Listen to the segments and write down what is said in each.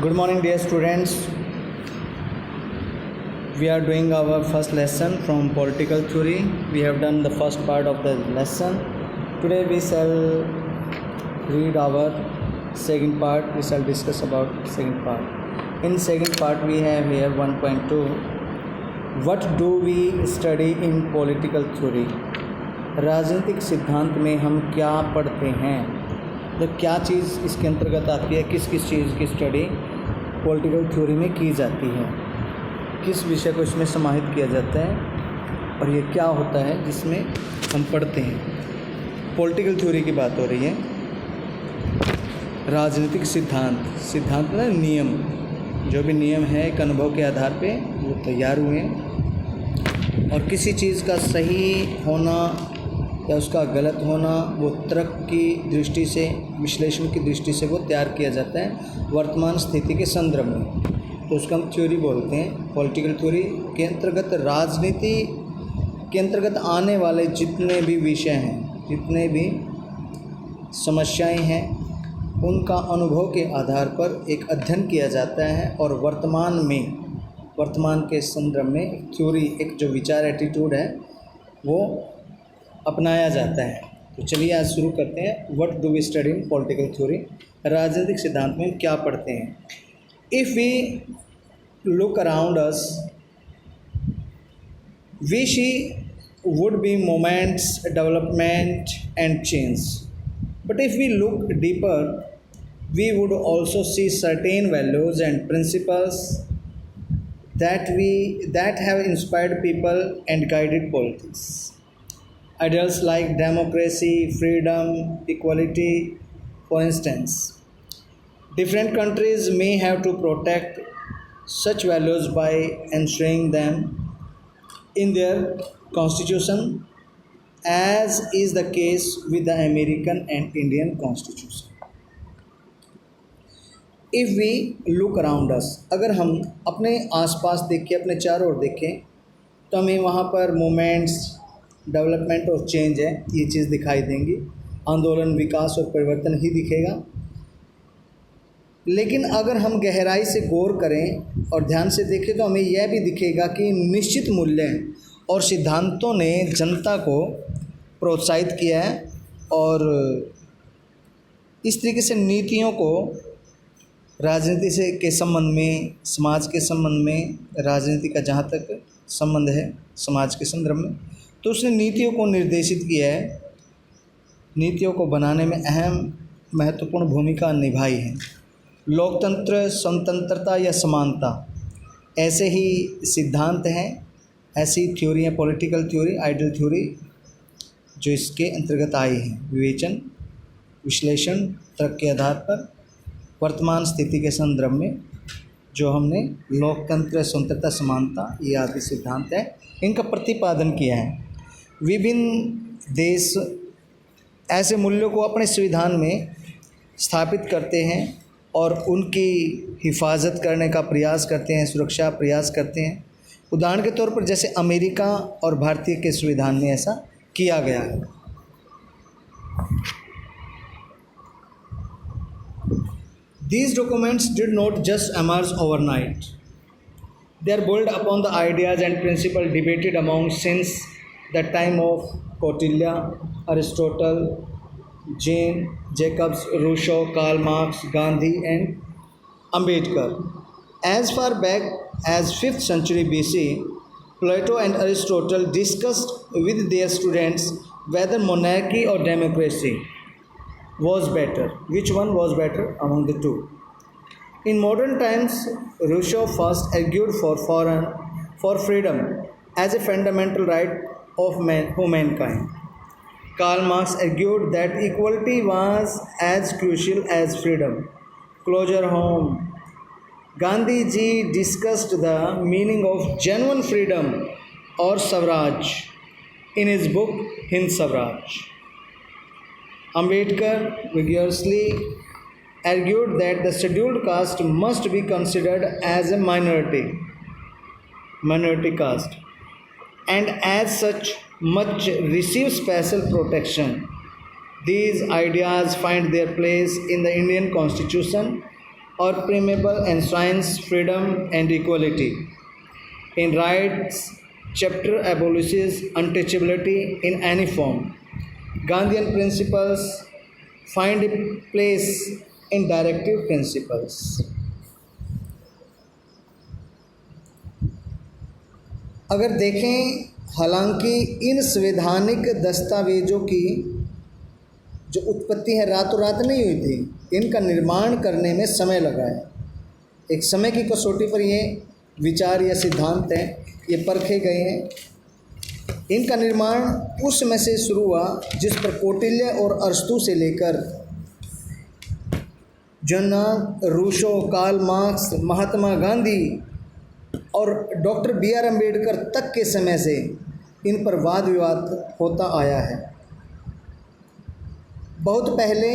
Good morning, dear students. We are doing our first lesson from political theory. We have done the first part of the lesson. Today we shall read our second part. We shall discuss about second part. In second part we have here 1.2. What do we study in political theory? राजनीतिक सिद्धांत में हम क्या पढ़ते हैं, मतलब क्या चीज़ इसके अंतर्गत आती है, किस किस चीज़ की स्टडी पॉलिटिकल थ्योरी में की जाती है, किस विषय को इसमें समाहित किया जाता है और ये क्या होता है जिसमें हम पढ़ते हैं। पॉलिटिकल थ्योरी की बात हो रही है। राजनीतिक सिद्धांत मतलब नियम, जो भी नियम है एक अनुभव के आधार पे वो तैयार हुए हैं और किसी चीज़ का सही होना या उसका गलत होना वो तर्क की दृष्टि से, विश्लेषण की दृष्टि से वो तैयार किया जाता है वर्तमान स्थिति के संदर्भ में, तो उसका हम थ्योरी बोलते हैं। पॉलिटिकल थ्योरी के अंतर्गत राजनीति के अंतर्गत आने वाले जितने भी विषय हैं, जितने भी समस्याएं हैं, उनका अनुभव के आधार पर एक अध्ययन किया जाता है और वर्तमान के संदर्भ में एक थ्योरी, एक जो विचार एटीट्यूड है वो अपनाया जाता है। तो चलिए आज शुरू करते हैं। What do we study in political theory? राजनीतिक सिद्धांत में क्या पढ़ते हैं? If we look around us we see would be moments, development and change, but if we look deeper we would also see certain values and principles that have inspired people and guided politics. Ideals like democracy, freedom, equality, for instance. Different countries may have to protect such values by enshrining them in their constitution, as is the case with the American and Indian constitution. If we look around us, अगर हम अपने आसपास देखें, अपने चारों ओर देखें, तो हमें वहाँ पर मोमेंट्स, डेवलपमेंट और चेंज है, ये चीज़ दिखाई देंगी। आंदोलन, विकास और परिवर्तन ही दिखेगा। लेकिन अगर हम गहराई से गौर करें और ध्यान से देखें तो हमें यह भी दिखेगा कि निश्चित मूल्य और सिद्धांतों ने जनता को प्रोत्साहित किया है और इस तरीके से नीतियों को राजनीति से के संबंध में, समाज के संबंध में, राजनीति का जहाँ तक संबंध है समाज के संदर्भ में, तो उसने नीतियों को निर्देशित किया है, नीतियों को बनाने में अहम महत्वपूर्ण भूमिका निभाई है। लोकतंत्र, स्वतंत्रता या समानता, ऐसे ही सिद्धांत हैं, ऐसी थ्योरी हैं, पॉलिटिकल थ्योरी, आइडियल थ्योरी, जो इसके अंतर्गत आई हैं। विवेचन, विश्लेषण, तर्क के आधार पर वर्तमान स्थिति के संदर्भ में जो हमने लोकतंत्र, स्वतंत्रता, समानता, ये आदि सिद्धांत है, इनका प्रतिपादन किया है। विभिन्न देश ऐसे मूल्यों को अपने संविधान में स्थापित करते हैं और उनकी हिफाजत करने का प्रयास करते हैं, सुरक्षा प्रयास करते हैं। उदाहरण के तौर पर जैसे अमेरिका और भारतीय के संविधान में ऐसा किया गया है। These documents did not just emerge overnight. They are built upon the ideas and principles debated among since the time of Kautilya, Aristotle, Jane, Jacobs, Rousseau, Karl Marx, Gandhi and Ambedkar. As far back as 5th century BC, Plato and Aristotle discussed with their students whether monarchy or democracy was better, which one was better among the two. In modern times, Rousseau first argued for freedom as a fundamental right of mankind. Karl Marx argued that equality was as crucial as freedom. Closer home, Gandhi ji discussed the meaning of genuine freedom or Swaraj in his book Hind Swaraj. Ambedkar vigorously argued that the scheduled caste must be considered as a minority caste, and as such must receive special protection. These ideas find their place in the Indian Constitution or preamble enshrines freedom and equality. In rights chapter abolishes untouchability in any form. Gandhian principles find a place in directive principles. अगर देखें, हालांकि इन संवैधानिक दस्तावेजों की जो उत्पत्ति है रातों रात नहीं हुई थी, इनका निर्माण करने में समय लगा है। एक समय की कसौटी पर ये विचार या सिद्धांत हैं, ये परखे गए हैं। इनका निर्माण उस समय से शुरू हुआ जिस पर कौटिल्य और अरस्तु से लेकर John Rousseau, Karl Marx, Mahatma Gandhi और डॉक्टर बी.आर. अम्बेडकर तक के समय से इन पर वाद विवाद होता आया है। बहुत पहले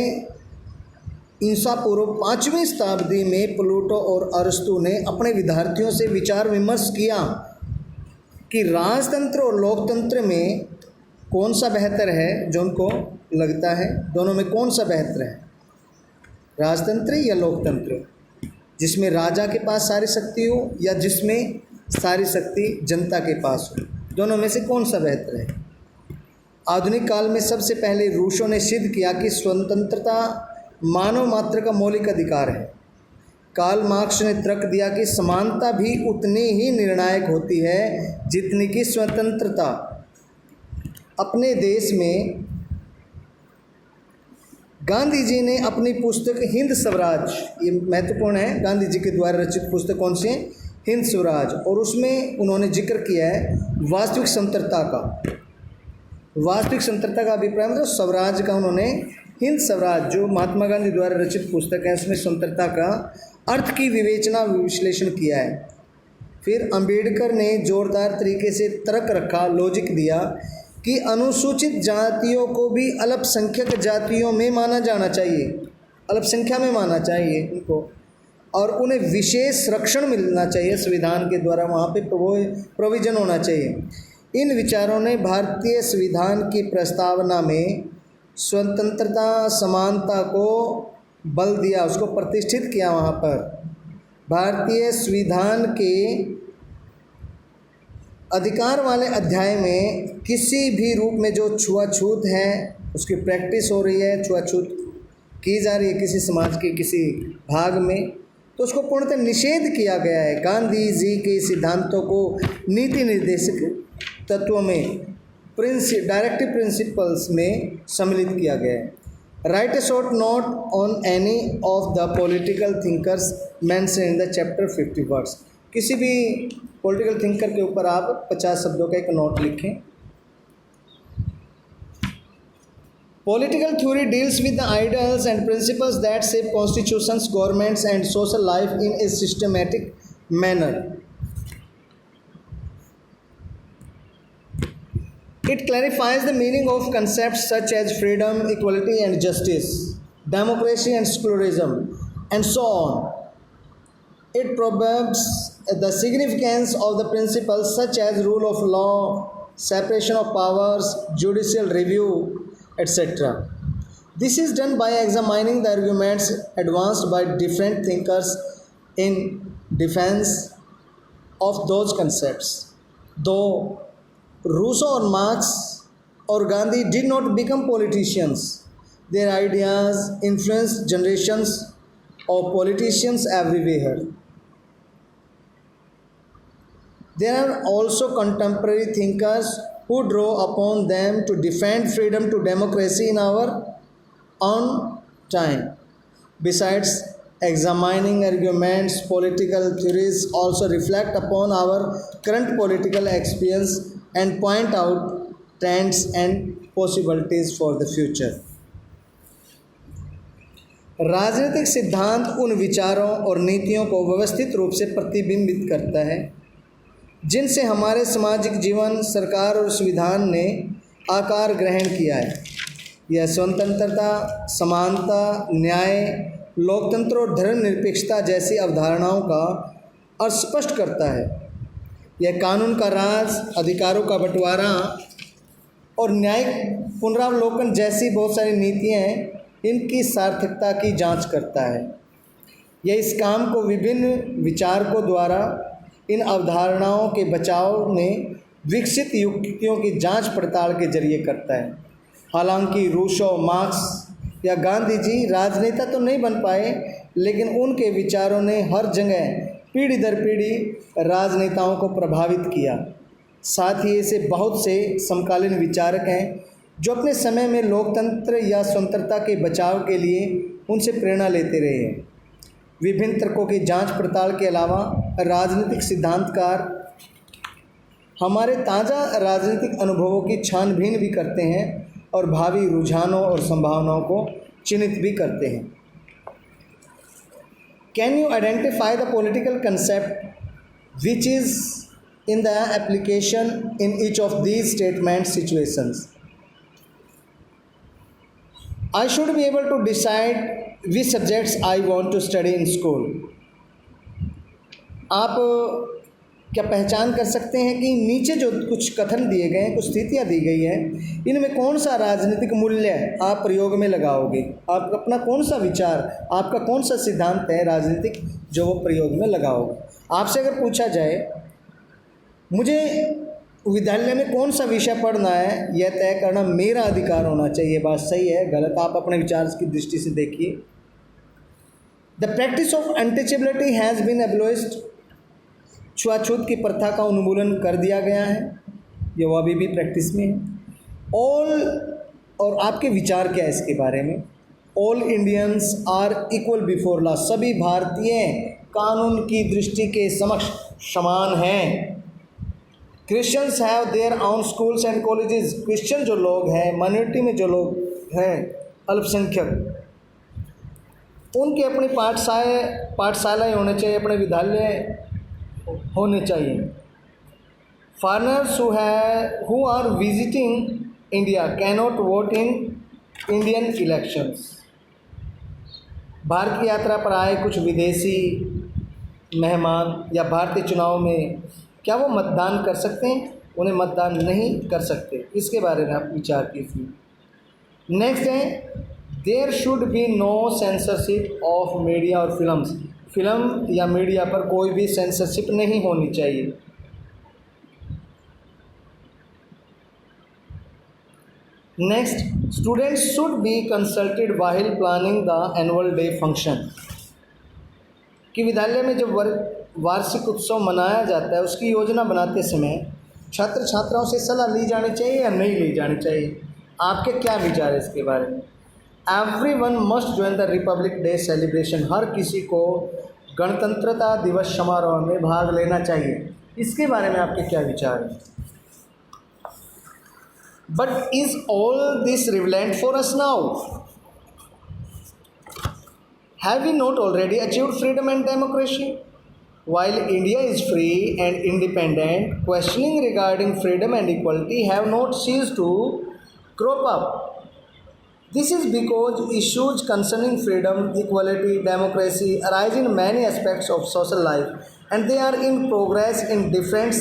ईसा पूर्व 5वीं शताब्दी में प्लूटो और अरस्तु ने अपने विद्यार्थियों से विचार विमर्श किया कि राजतंत्र और लोकतंत्र में कौन सा बेहतर है। जो उनको लगता है दोनों में कौन सा बेहतर है, राजतंत्र या लोकतंत्र, जिसमें राजा के पास सारी शक्ति हो या जिसमें सारी शक्ति जनता के पास हो, दोनों में से कौन सा बेहतर है। आधुनिक काल में सबसे पहले रूसों ने सिद्ध किया कि स्वतंत्रता मानव मात्र का मौलिक अधिकार है। कार्ल मार्क्स ने तर्क दिया कि समानता भी उतनी ही निर्णायक होती है जितनी कि स्वतंत्रता। अपने देश में गांधी जी ने अपनी पुस्तक हिंद स्वराज, ये महत्वपूर्ण है, गांधी जी के द्वारा रचित पुस्तक कौन सी है, हिंद स्वराज, और उसमें उन्होंने जिक्र किया है वास्तविक स्वतंत्रता का। वास्तविक स्वतंत्रता का अभिप्राय मतलब स्वराज का। उन्होंने हिंद स्वराज जो महात्मा गांधी द्वारा रचित पुस्तक है उसमें स्वतंत्रता का अर्थ की विवेचना विश्लेषण किया है। फिर अंबेडकर ने जोरदार तरीके से तर्क रखा, लॉजिक दिया कि अनुसूचित जातियों को भी अल्पसंख्यक जातियों में माना जाना चाहिए, अल्पसंख्या में माना चाहिए उनको, और उन्हें विशेष रक्षण मिलना चाहिए, संविधान के द्वारा वहाँ पे प्रोविजन होना चाहिए। इन विचारों ने भारतीय संविधान की प्रस्तावना में स्वतंत्रता समानता को बल दिया, उसको प्रतिष्ठित किया। वहाँ पर भारतीय संविधान के अधिकार वाले अध्याय में किसी भी रूप में जो छुआछूत है उसकी प्रैक्टिस हो रही है, छुआछूत की जा रही है किसी समाज के किसी भाग में, तो उसको पूर्णतः निषेध किया गया है। गांधी जी के सिद्धांतों को नीति निर्देशक तत्वों में डायरेक्टिव प्रिंसिपल्स में सम्मिलित किया गया है। Right A short note on any of the political thinkers mention in the chapter 50 words. किसी भी पॉलिटिकल थिंकर के ऊपर आप 50 शब्दों का एक नोट लिखें। Political theory deals with the ideals and principles that shape constitutions, governments, and social life in a systematic manner. It clarifies the meaning of concepts such as freedom, equality, and justice, democracy, and secularism, and so on. It probes the significance of the principles such as rule of law, separation of powers, judicial review, etc. This is done by examining the arguments advanced by different thinkers in defense of those concepts. Though Rousseau or Marx or Gandhi did not become politicians, their ideas influenced generations of politicians everywhere. There are also contemporary thinkers who draw upon them to defend freedom to democracy in our own time. Besides examining arguments, political theories also reflect upon our current political experience and point out trends and possibilities for the future. राजनीतिक सिद्धांत उन विचारों और नीतियों को व्यवस्थित रूप से प्रतिबिंबित करता है जिनसे हमारे सामाजिक जीवन, सरकार और संविधान ने आकार ग्रहण किया है। यह स्वतंत्रता, समानता, न्याय, लोकतंत्र और धर्मनिरपेक्षता जैसी अवधारणाओं का अर्थ स्पष्ट करता है। यह कानून का राज, अधिकारों का बंटवारा और न्यायिक पुनरावलोकन जैसी बहुत सारी नीतियाँ हैं, इनकी सार्थकता की जांच करता है। यह इस काम को विभिन्न विचारकों द्वारा इन अवधारणाओं के बचाव में विकसित युक्तियों की जांच पड़ताल के जरिए करता है। हालांकि रूसो, मार्क्स या गांधी जी राजनेता तो नहीं बन पाए, लेकिन उनके विचारों ने हर जगह पीढ़ी दर पीढ़ी राजनेताओं को प्रभावित किया। साथ ही ऐसे बहुत से समकालीन विचारक हैं जो अपने समय में लोकतंत्र या स्वतंत्रता के बचाव के लिए उनसे प्रेरणा लेते रहे हैं। विभिन्न तर्कों की जांच पड़ताल के अलावा राजनीतिक सिद्धांतकार हमारे ताज़ा राजनीतिक अनुभवों की छानबीन भी करते हैं और भावी रुझानों और संभावनाओं को चिन्हित भी करते हैं। Can you identify the political concept which is in the application in each of these statement situations? I should be able to decide which subjects I want to study in school. आप क्या पहचान कर सकते हैं कि नीचे जो कुछ कथन दिए गए हैं, कुछ स्थितियाँ दी गई हैं, इनमें कौन सा राजनीतिक मूल्य आप प्रयोग में लगाओगे? आप अपना कौन सा विचार, आपका कौन सा सिद्धांत है राजनीतिक जो वो प्रयोग में लगाओगे? आपसे अगर पूछा जाए मुझे विद्यालय में कौन सा विषय पढ़ना है, यह तय करना मेरा अधिकार होना चाहिए। बात सही है, गलत आप अपने विचार की दृष्टि से देखिए। The practice of untouchability has been abolished. छुआछूत की प्रथा का उन्मूलन कर दिया गया है, ये वो अभी भी प्रैक्टिस में है। ऑल, और आपके विचार क्या है इसके बारे में? All Indians are equal before law. सभी भारतीय कानून की दृष्टि के समक्ष समान हैं। Christians have their own schools and colleges. Christian जो लोग हैं, माइनॉरिटी में जो लोग हैं, अल्पसंख्यक, उनके अपनी पाठशालाएँ होने चाहिए, अपने विद्यालय होने चाहिए। Foreigners who are visiting India cannot vote in Indian elections. Bharat की यात्रा पर आए कुछ विदेशी मेहमान या भारतीय चुनाव में क्या वो मतदान कर सकते हैं? उन्हें मतदान नहीं कर सकते। इसके बारे में आप विचार कीजिए। नेक्स्ट है, there should be no censorship of media और फिल्म्स। फिल्म या मीडिया पर कोई भी सेंसरशिप नहीं होनी चाहिए। Next, students should be consulted while planning the annual day function. कि विद्यालय में जब वार्षिक उत्सव मनाया जाता है, उसकी योजना बनाते समय छात्र छात्राओं से सलाह ली जानी चाहिए या नहीं ली जानी चाहिए? आपके क्या विचार है इसके बारे में? Everyone must join the republic day celebration. हर किसी को गणतंत्रता दिवस समारोह में भाग लेना चाहिए। इसके बारे में आपके क्या विचार हैं? But is all this relevant for us now? Have we not already achieved freedom and democracy? While India is free and independent, questioning regarding freedom and equality have not ceased to crop up. This is because issues concerning freedom, equality, democracy arise in many aspects of social life, and they are in progress in different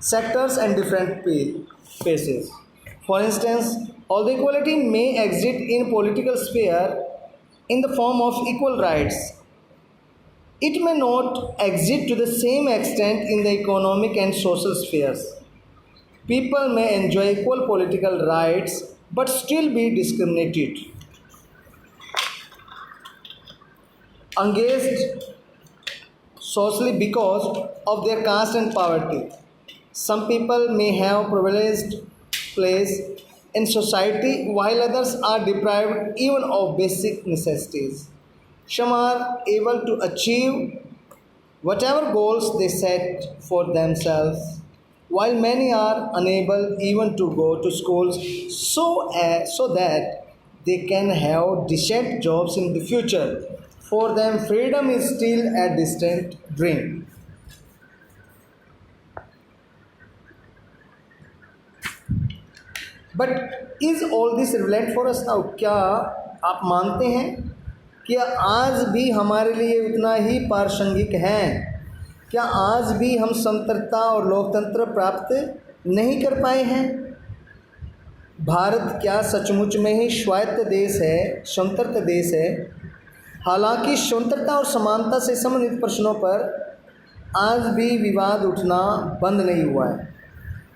sectors and different paces. For instance, although equality may exist in political sphere in the form of equal rights, it may not exist to the same extent in the economic and social spheres. People may enjoy equal political rights but still be discriminated against socially because of their caste and poverty. Some people may have privileged place in society while others are deprived even of basic necessities. Some are able to achieve whatever goals they set for themselves, while many are unable even to go to schools so that they can have decent jobs in the future. For them, freedom is still a distant dream. But is all this relevant for us now? क्या आप मानते हैं कि आज भी हमारे लिए उतना ही प्रासंगिक है? क्या आज भी हम समतंत्रता और लोकतंत्र प्राप्त नहीं कर पाए हैं? भारत क्या सचमुच में ही स्वायत्त देश है, स्वतंत्र देश है? हालांकि स्वतंत्रता और समानता से संबंधित प्रश्नों पर आज भी विवाद उठना बंद नहीं हुआ है।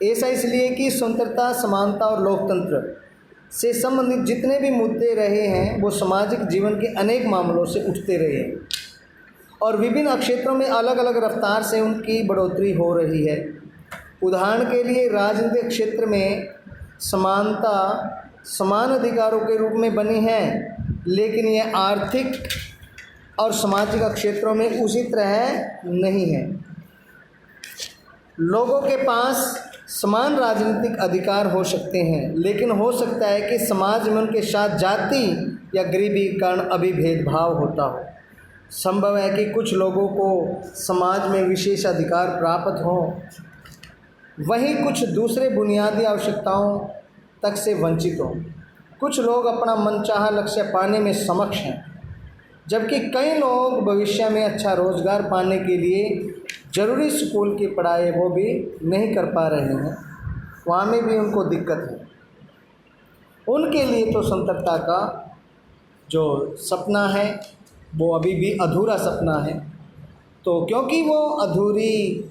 ऐसा इसलिए कि स्वतंत्रता, समानता और लोकतंत्र से संबंधित जितने भी मुद्दे रहे हैं वो सामाजिक जीवन के अनेक मामलों से उठते रहे हैं और विभिन्न क्षेत्रों में अलग अलग रफ्तार से उनकी बढ़ोतरी हो रही है। उदाहरण के लिए राजनीतिक क्षेत्र में समानता समान अधिकारों के रूप में बनी है, लेकिन यह आर्थिक और सामाजिक क्षेत्रों में उसी तरह नहीं है। लोगों के पास समान राजनीतिक अधिकार हो सकते हैं, लेकिन हो सकता है कि समाज में उनके साथ जाति या गरीबी के कारण अभी भेदभाव होता हो। संभव है कि कुछ लोगों को समाज में विशेष अधिकार प्राप्त हों, वहीं कुछ दूसरे बुनियादी आवश्यकताओं तक से वंचित हों। कुछ लोग अपना मनचाहा लक्ष्य पाने में सक्षम हैं, जबकि कई लोग भविष्य में अच्छा रोज़गार पाने के लिए ज़रूरी स्कूल की पढ़ाई वो भी नहीं कर पा रहे हैं, वहाँ में भी उनको दिक्कत है। उनके लिए तो स्वतंत्रता का जो सपना है वो अभी भी अधूरा सपना है। तो क्योंकि वो अधूरी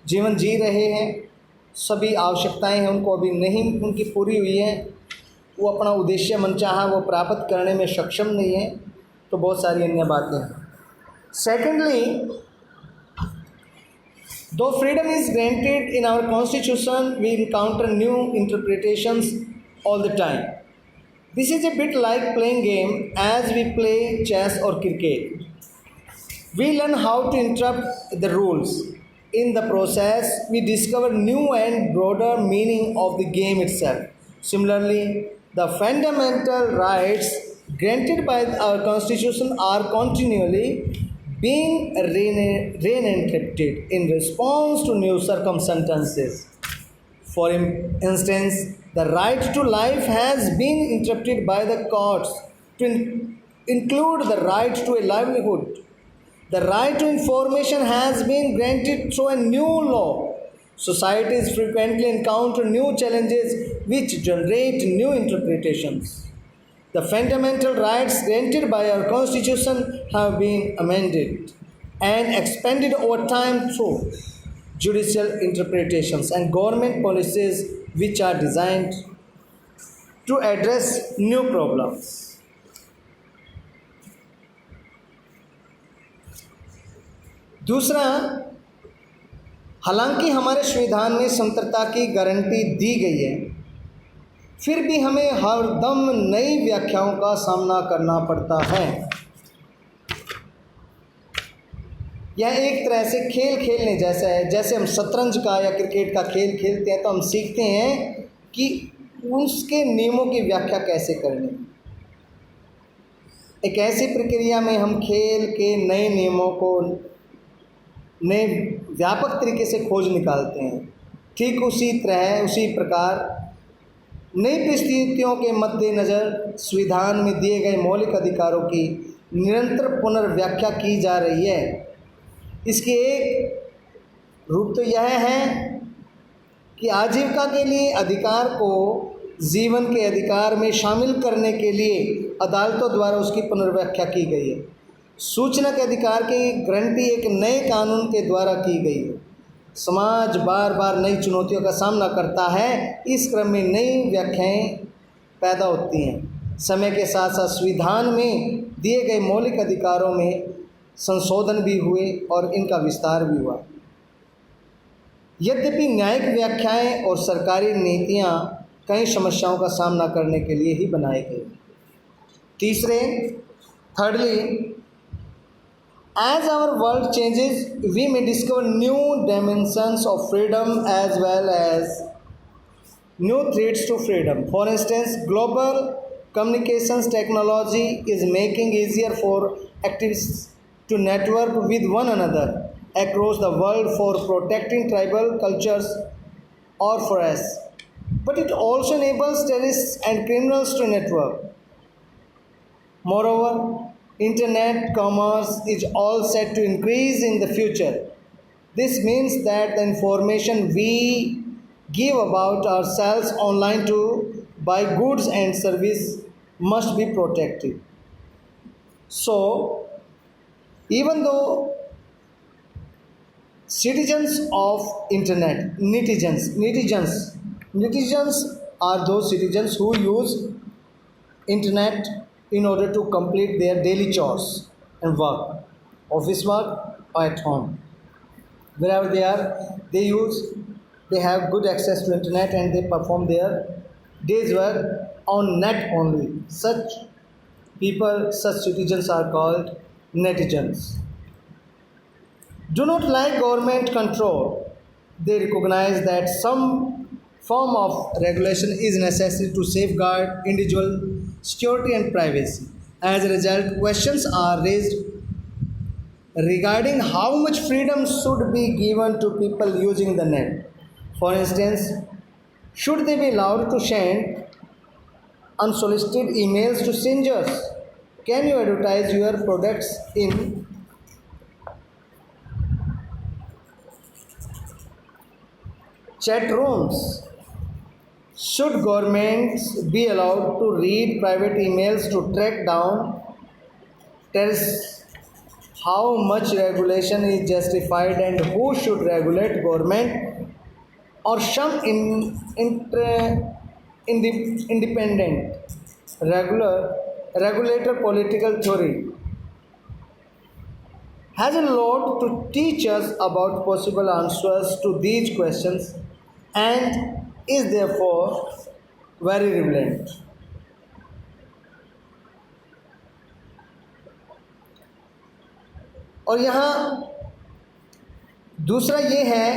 जीवन जी रहे हैं, सभी आवश्यकताएं हैं उनको अभी नहीं उनकी पूरी हुई है, वो अपना उद्देश्य मनचाहा वो प्राप्त करने में सक्षम नहीं है, तो बहुत सारी अन्य बातें हैं। Secondly, though freedom is granted in our constitution, we encounter new interpretations all the time. This is a bit like playing game as we play chess or cricket. We learn how to interpret the rules. In the process, we discover new and broader meaning of the game itself. Similarly, the fundamental rights granted by our constitution are continually being reinterpreted in response to new circumstances. For instance, the right to life has been interpreted by the courts to include the right to a livelihood. The right to information has been granted through a new law. Societies frequently encounter new challenges which generate new interpretations. The fundamental rights granted by our Constitution have been amended and expanded over time through judicial interpretations and government policies which are designed to address new problems. दूसरा, हालांकि हमारे संविधान में स्वतंत्रता की guarantee दी गई है, फिर भी हमें हरदम नई व्याख्याओं का सामना करना पड़ता है। यह एक तरह से खेल खेलने जैसा है। जैसे हम शतरंज का या क्रिकेट का खेल खेलते हैं तो हम सीखते हैं कि उसके नियमों की व्याख्या कैसे करनी। एक ऐसी प्रक्रिया में हम खेल के नए नियमों को नए व्यापक तरीके से खोज निकालते हैं। ठीक उसी प्रकार नई परिस्थितियों के मद्देनज़र संविधान में दिए गए मौलिक अधिकारों की निरंतर पुनर्व्याख्या की जा रही है। इसकी एक रूप तो यह है कि आजीविका के लिए अधिकार को जीवन के अधिकार में शामिल करने के लिए अदालतों द्वारा उसकी पुनर्व्याख्या की गई है। सूचना के अधिकार की गारंटी एक नए कानून के द्वारा की गई है। समाज बार बार नई चुनौतियों का सामना करता है, इस क्रम में नई व्याख्याएं पैदा होती हैं। समय के साथ साथ संविधान में दिए गए मौलिक अधिकारों में संशोधन भी हुए और इनका विस्तार भी हुआ। यद्यपि न्यायिक व्याख्याएं और सरकारी नीतियां कई समस्याओं का सामना करने के लिए ही बनाई गई। thirdly, as our world changes, we may discover new dimensions of freedom as well as new threats to freedom. For instance, global communications technology is making easier for activists to network with one another across the world for protecting tribal cultures or forests. But it also enables terrorists and criminals to network. Moreover, internet commerce is all set to increase in the future. This means that the information we give about ourselves online to buy goods and services must be protected. So even though citizens of internet, netizens are those citizens who use internet in order to complete their daily chores and work, office work or at home. Wherever they are, they have good access to internet and they perform their day's work on net only. Such citizens are called netizens. Do not like government control. They recognize that some form of regulation is necessary to safeguard individual security and privacy. As a result, questions are raised regarding how much freedom should be given to people using the net. For instance, should they be allowed to send unsolicited emails to strangers? Can you advertise your products in chat rooms? Should governments be allowed to read private emails to track down terrorists? How much regulation is justified and who should regulate, government or some independent regulator? Political theory has a lot to teach us about possible answers to these questions and is therefore very relevant. और यहाँ दूसरा ये है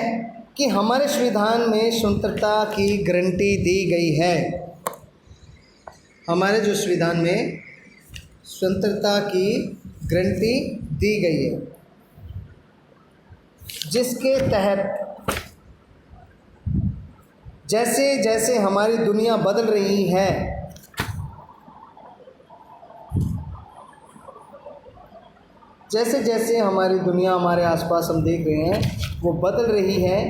कि हमारे संविधान में स्वतंत्रता की गारंटी दी गई है। हमारे जो संविधान में स्वतंत्रता की गारंटी दी गई है, जिसके तहत जैसे जैसे हमारी दुनिया बदल रही है, जैसे जैसे हमारी दुनिया हमारे आसपास हम देख रहे हैं वो बदल रही है,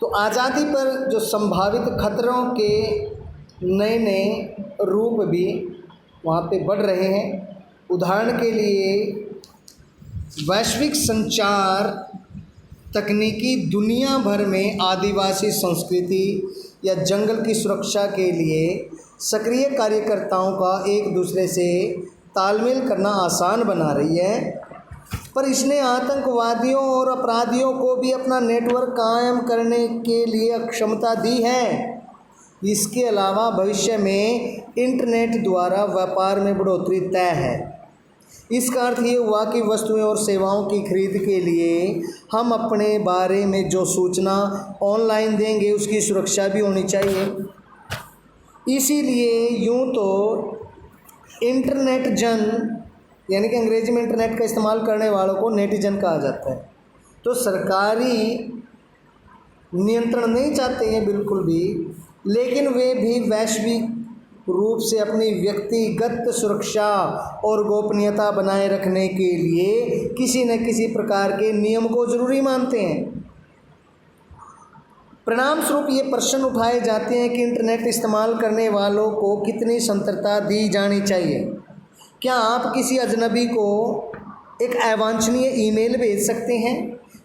तो आज़ादी पर जो संभावित खतरों के नए नए रूप भी वहाँ पे बढ़ रहे हैं। उदाहरण के लिए वैश्विक संचार तकनीकी दुनिया भर में आदिवासी संस्कृति या जंगल की सुरक्षा के लिए सक्रिय कार्यकर्ताओं का एक दूसरे से तालमेल करना आसान बना रही है, पर इसने आतंकवादियों और अपराधियों को भी अपना नेटवर्क कायम करने के लिए क्षमता दी है। इसके अलावा भविष्य में इंटरनेट द्वारा व्यापार में बढ़ोतरी तय है। इसका अर्थ ये हुआ कि वस्तुएं और सेवाओं की खरीद के लिए हम अपने बारे में जो सूचना ऑनलाइन देंगे उसकी सुरक्षा भी होनी चाहिए। इसीलिए यूँ तो इंटरनेट जन यानी कि अंग्रेजी में इंटरनेट का इस्तेमाल करने वालों को नेटिजन कहा जाता है। तो सरकारी नियंत्रण नहीं चाहते हैं बिल्कुल भी, लेकिन वे भी वैश्विक रूप से अपनी व्यक्तिगत सुरक्षा और गोपनीयता बनाए रखने के लिए किसी न किसी प्रकार के नियम को जरूरी मानते हैं। परिणाम स्वरूप ये प्रश्न उठाए जाते हैं कि इंटरनेट इस्तेमाल करने वालों को कितनी स्वतंत्रता दी जानी चाहिए। क्या आप किसी अजनबी को एक अवांछनीय ईमेल भेज सकते हैं?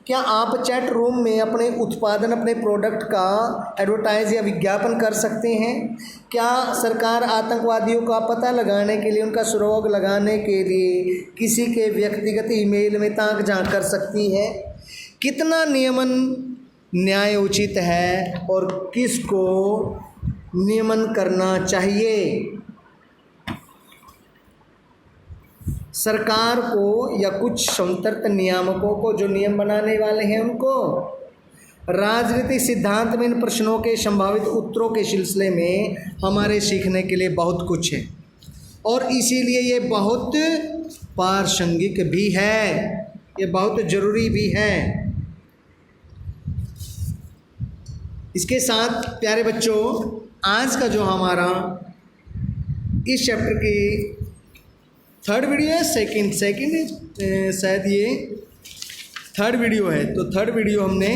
क्या आप चैट रूम में अपने उत्पादन, अपने प्रोडक्ट का एडवर्टाइज या विज्ञापन कर सकते हैं? क्या सरकार आतंकवादियों का पता लगाने के लिए, उनका सुराग लगाने के लिए किसी के व्यक्तिगत ईमेल में ताक झांक कर सकती है? कितना नियमन न्याय उचित है और किसको नियमन करना चाहिए? सरकार को या कुछ स्वतंत्र नियामकों को, जो नियम बनाने वाले हैं उनको? राजनीतिक सिद्धांत में इन प्रश्नों के संभावित उत्तरों के सिलसिले में हमारे सीखने के लिए बहुत कुछ है और इसीलिए ये बहुत प्रासंगिक भी है, ये बहुत ज़रूरी भी है। इसके साथ प्यारे बच्चों, आज का जो हमारा इस चैप्टर की थर्ड वीडियो है, सेकंड शायद ये थर्ड वीडियो है, तो थर्ड वीडियो हमने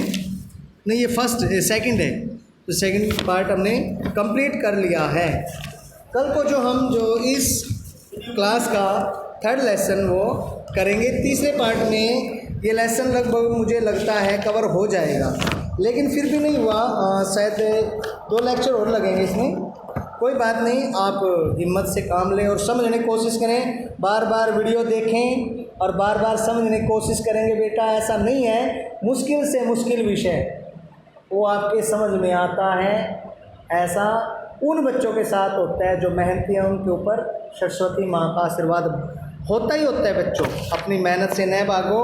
नहीं, ये सेकंड है, तो सेकंड पार्ट हमने कंप्लीट कर लिया है। कल को जो हम इस क्लास का थर्ड लेसन वो करेंगे। तीसरे पार्ट में ये लेसन लगभग मुझे लगता है कवर हो जाएगा, लेकिन फिर भी नहीं हुआ, शायद 2 लेक्चर और लगेंगे इसमें। कोई बात नहीं, आप हिम्मत से काम लें और समझने की कोशिश करें। बार बार वीडियो देखें और बार बार समझने की कोशिश करेंगे। बेटा ऐसा नहीं है, मुश्किल से मुश्किल विषय वो आपके समझ में आता है। ऐसा उन बच्चों के साथ होता है जो मेहनती हैं, उनके ऊपर सरस्वती माँ का आशीर्वाद होता ही होता है। बच्चों अपनी मेहनत से न भागो,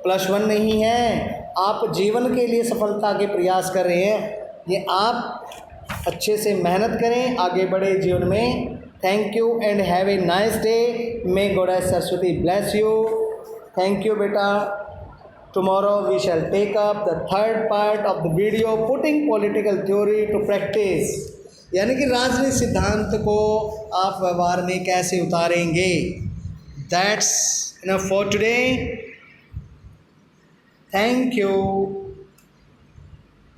+1 नहीं है, आप जीवन के लिए सफलता के प्रयास कर रहे हैं। ये आप अच्छे से मेहनत करें, आगे बढ़े जीवन में। Thank you and have a nice day. May goddess Saraswati bless you. Thank you बेटा। Tomorrow we shall take up the third part of the video, putting political theory to practice, यानी कि राजनीतिक सिद्धांत को आप व्यवहार में कैसे उतारेंगे। That's enough for today. Thank you.